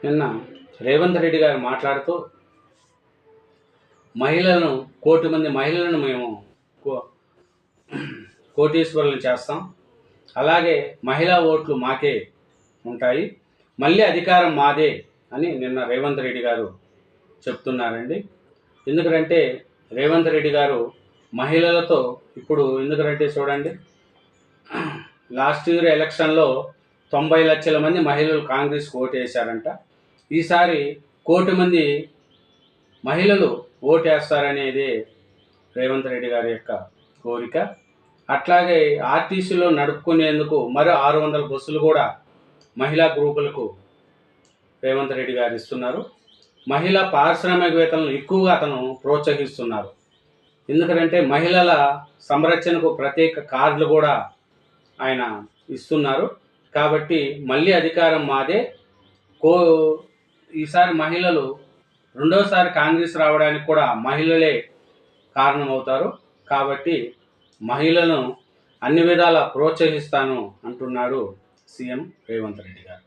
నిన్న రేవంత్ రెడ్డి గారు మాట్లాడుతూ మహిళలను 1,00,00,000 మంది మహిళలను మేము కోటీశ్వరులను చేస్తాం, అలాగే మహిళా ఓట్లు మాకే ఉంటాయి, మళ్ళీ అధికారం మాదే అని నిన్న రేవంత్ రెడ్డి గారు చెప్తున్నారండి. ఎందుకంటే రేవంత్ రెడ్డి గారు మహిళలతో ఇప్పుడు ఎందుకంటే చూడండి, లాస్ట్ ఇయర్ ఎలక్షన్లో 90 లక్షల మంది మహిళలు కాంగ్రెస్కి ఓటు వేశారంట. ఈసారి 1,00,00,000 మంది మహిళలు ఓటేస్తారనేది రేవంత్ రెడ్డి గారి యొక్క కోరిక. అట్లాగే ఆర్టీసీలో నడుపుకునేందుకు మరో 600 బస్సులు కూడా మహిళా గ్రూపులకు రేవంత్ రెడ్డి గారు ఇస్తున్నారు. మహిళా పారిశ్రామికవేత్తలను ఎక్కువగా అతను ప్రోత్సహిస్తున్నారు. ఎందుకంటే మహిళల సంరక్షణకు ప్రత్యేక కార్డులు కూడా ఆయన ఇస్తున్నారు. కాబట్టి మళ్ళీ అధికారం మాదే. ఈసారి మహిళలు రెండోసారి కాంగ్రెస్ రావడానికి కూడా మహిళలే కారణమవుతారు. కాబట్టి మహిళలను అన్ని విధాలా ప్రోత్సహిస్తాను అంటున్నాడు సీఎం రేవంత్ రెడ్డి గారు.